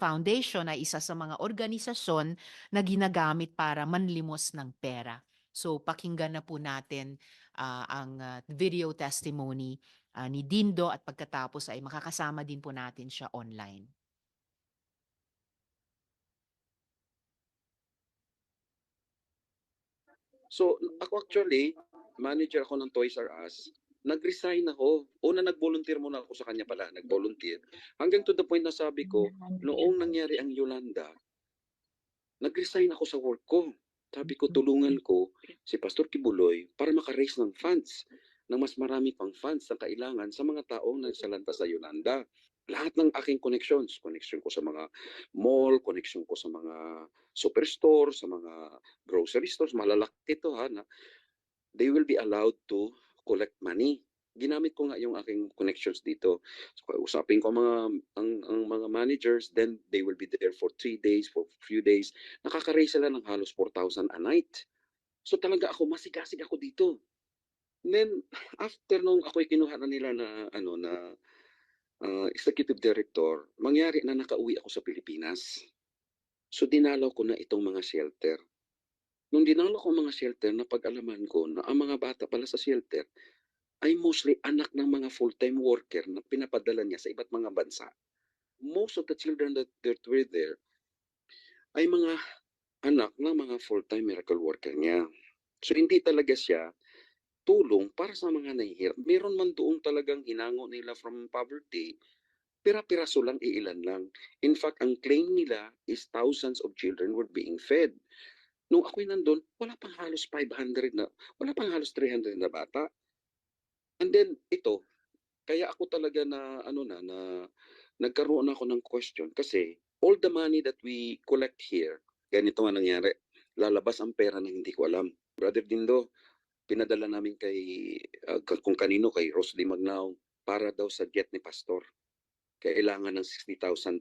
Foundation ay isa sa mga organisasyon na ginagamit para manlimos ng pera. So pakinggan na po natin ang video testimony ni Dindo at pagkatapos ay makakasama din po natin siya online. So, ako actually, manager ako ng Toys R Us. Nag-resign ako. Una, nag-volunteer muna ako sa kanya pala. Nag-volunteer. Hanggang to the point na sabi ko, noong nangyari ang Yolanda, nag-resign ako sa work ko. Sabi ko, tulungan ko si Pastor Kibuloy para maka-raise ng funds, ng mas marami pang funds na kailangan sa mga taong nagsalanta sa Yolanda. Lahat ng aking connections, connection ko sa mga mall, connection ko sa mga superstore, sa mga grocery stores, malalaki ito ha, na they will be allowed to collect money. Ginamit ko nga yung aking connections dito. So, usapin ko ang mga managers, then they will be there for 3 days, for few days. Nakaka-raise sila ng halos 4,000 a night. So talaga ako, masigasig ako dito. And then, after nung ako'y kinuha na nila na, executive director, mangyari na nakauwi ako sa Pilipinas. So dinalaw ko na itong mga shelter. Nung dinalaw ko mga shelter, napag-alaman ko na ang mga bata pala sa shelter ay mostly anak ng mga full-time worker na pinapadala niya sa iba't mga bansa. Most of the children that were there ay mga anak ng mga full-time miracle worker niya. So hindi talaga siya tulong para sa mga nahihirap. Meron man doon talagang hinango nila from poverty, pira-piraso lang, iilan lang. In fact, ang claim nila is thousands of children were being fed. Nung ako'y nandun, wala pang halos 500 na, wala pang halos 300 na bata. And then, ito, kaya ako talaga na, nagkaroon ako ng question kasi all the money that we collect here, ganito nga nangyari, lalabas ang pera na hindi ko alam. Brother Dindo, pinadala namin kay, kung kanino, kay Rosely Magnao, para daw sa jet ni Pastor. Kailangan ng $60,000.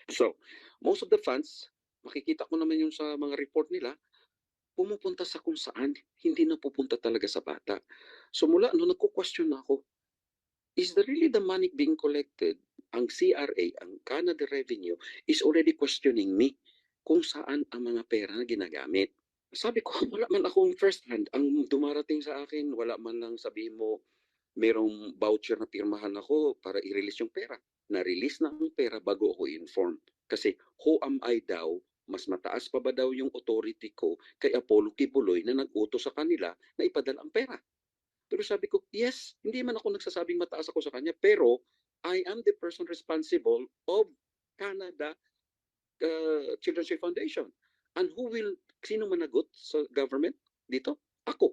So, most of the funds, makikita ko naman yung sa mga report nila, pumupunta sa kung saan, hindi na pupunta talaga sa bata. So mula no, nagko-question ako, is the really the money being collected? Ang CRA, ang Canada Revenue, is already questioning me kung saan ang mga pera na ginagamit. Sabi ko, wala man akong first hand. Ang dumarating sa akin, wala man lang sabihin mo, merong voucher na pirmahan ako para i-release yung pera. Na-release na ang pera bago ako inform. Kasi who am I daw, mas mataas pa ba daw yung authority ko kay Apollo Kibuloy na nag-utos sa kanila na ipadala ang pera? Pero sabi ko, yes, hindi man ako nagsasabing mataas ako sa kanya, pero I am the person responsible of Canada Children's Day Foundation. And who will, sino managot sa government dito? Ako.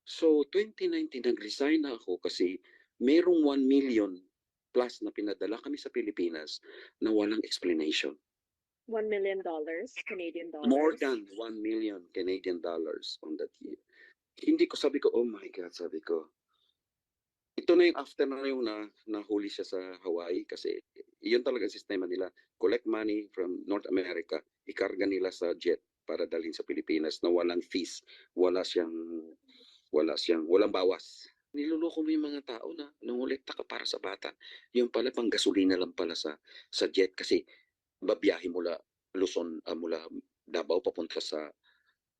So, 2019, nag-resign na ako kasi merong 1 million plus na pinadala kami sa Pilipinas na walang explanation. $1 million Canadian dollars. More than 1 million Canadian dollars on that year. Hindi ko, sabi ko, oh my God, sabi ko. Ito na yung after na yung nahuli siya sa Hawaii kasi yun talaga ang sistema nila. Collect money from North America, ikarga nila sa jet para dalhin sa Pilipinas na walang fees, walang bawas. Niloloko mo yung mga tao na nangolekta ka para sa bata. Yung pala pang gasolina lang pala sa jet kasi babiyahe mula Luzon, mula Davao papunta sa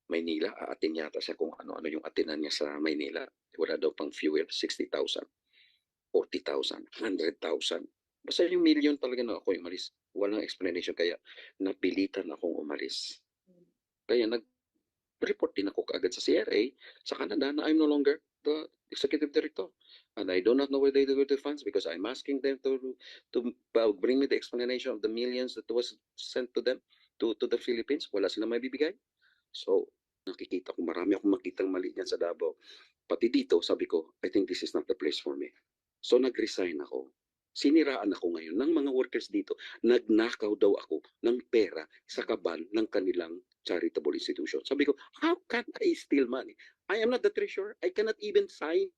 Maynila, aatin yata siya kung ano-ano yung atinan niya sa Maynila. Wala daw pang fuel, 60,000, 40,000, 100,000. Basta yung million talaga na ako umalis. Walang explanation kaya napilitan akong umalis. Kaya nag-report din ako kaagad sa CRA sa Canada na I'm no longer the executive director. And I do not know where they do the funds because I'm asking them to bring me the explanation of the millions that was sent to them, to the Philippines. Wala silang may bibigay. So, nakikita ko, marami akong makitang mali niyan sa Davao. Pati dito, sabi ko, I think this is not the place for me. So, nag-resign ako. Siniraan ako ngayon ng mga workers dito. Nagnakaw daw ako ng pera sa kaban ng kanilang charitable institution. Sabi ko, how can I steal money? I am not the treasurer. I cannot even sign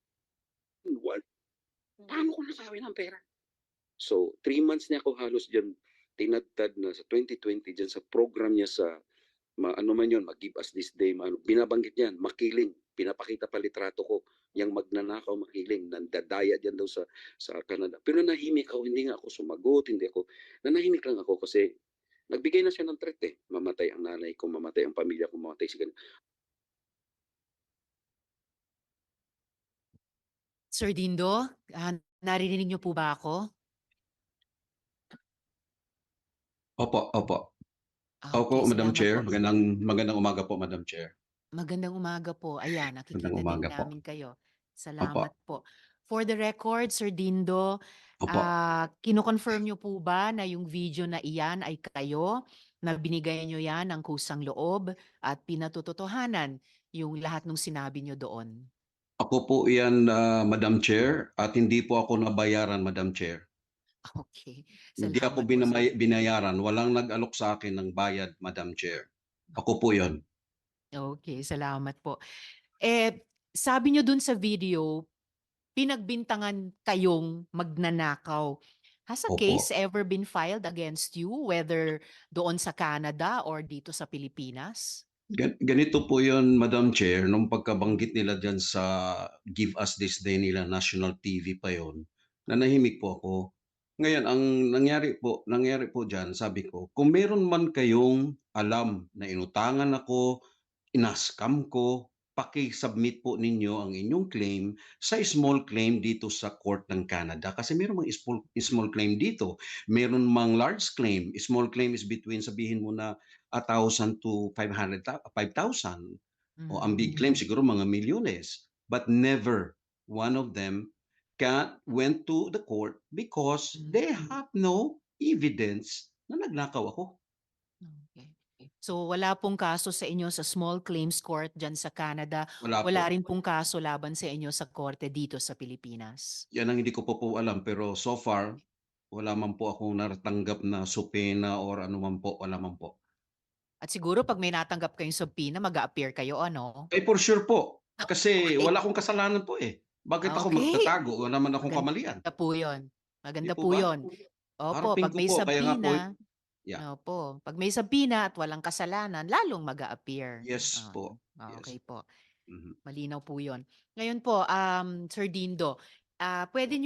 one. Paano ko nasawin ang pera? So, 3 months niya ako halos dyan tinadtad na sa 2020 dyan sa program niya sa ano man yun, mag-give us this day, binabanggit yan, makiling, pinapakita pa litrato ko yang magnanakaw mahiling nandadaya diyan daw sa Canada. Pero nanahimik ako, hindi nga ako sumagot, hindi ako nanahimik lang ako kasi nagbigay na siya ng threat, eh, mamatay ang nanay ko, mamatay ang pamilya ko, mamatay si ganito. Sir Dindo, naririnig niyo po ba ako? Opo, opo. Okay, Opo, Madam salamat Chair. po. Magandang umaga po, Madam Chair. Magandang umaga po. Ayan, Magandang nakikita din umaga po. namin kayo. Opo, Salamat po. For the record, Sir Dindo, opo. kino-confirm niyo po ba na yung video na iyan ay kayo, na binigay niyo yan ng kusang loob at pinatutotohanan yung lahat ng sinabi niyo doon? Ako po yan, Madam Chair, at hindi po ako nabayaran, Madam Chair. Okay, Hindi ako salamat po, Sir. binayaran. Walang nag-alok sa akin ng bayad, Madam Chair. Ako po yon. Okay, salamat po. Sabi niyo dun sa video, pinagbintangan kayong magnanakaw. Has a case Opo. ever been filed against you, whether doon sa Canada or dito sa Pilipinas? Ganito po yon, Madam Chair, nung pagkabanggit nila dyan sa Give Us This Day nila, national TV pa yon, nanahimik po ako. Ngayon, ang nangyari po dyan, sabi ko, kung meron man kayong alam na inutangan ako, ina-scam ko, paki-submit po ninyo ang inyong claim sa small claim dito sa court ng Canada. Kasi meron mga small claim dito. Meron mang large claim. Small claim is between, sabihin mo na 1,000 to 5,000. O ang big claim siguro mga milyones. But never one of them went to the court because they have no evidence na nagnakaw ako. Okay. So wala pong kaso sa inyo sa small claims court dyan sa Canada. Wala Wala po. rin pong kaso laban sa inyo sa korte dito sa Pilipinas. Yan ang hindi ko pa po alam, pero so far wala man po akong natatanggap na subpoena or ano man po, wala man po. At siguro pag may natanggap kayong subpoena, mag-a-appear kayo, ano? Eh, for sure po, kasi Okay. wala akong kasalanan po, eh. Bakit ako Okay. magtatago? Wala naman akong kamalian, Maganda po yun. 'di Maganda po po ba? yun. Opo, Harapin pag ko may po, kaya nga po sabina, yeah, opo, pag may sabina at walang kasalanan, lalong mag-a-appear. yes po, yes. Okay po. Mhm. Malinaw po yun. Ngayon po, Sir Dindo, pwede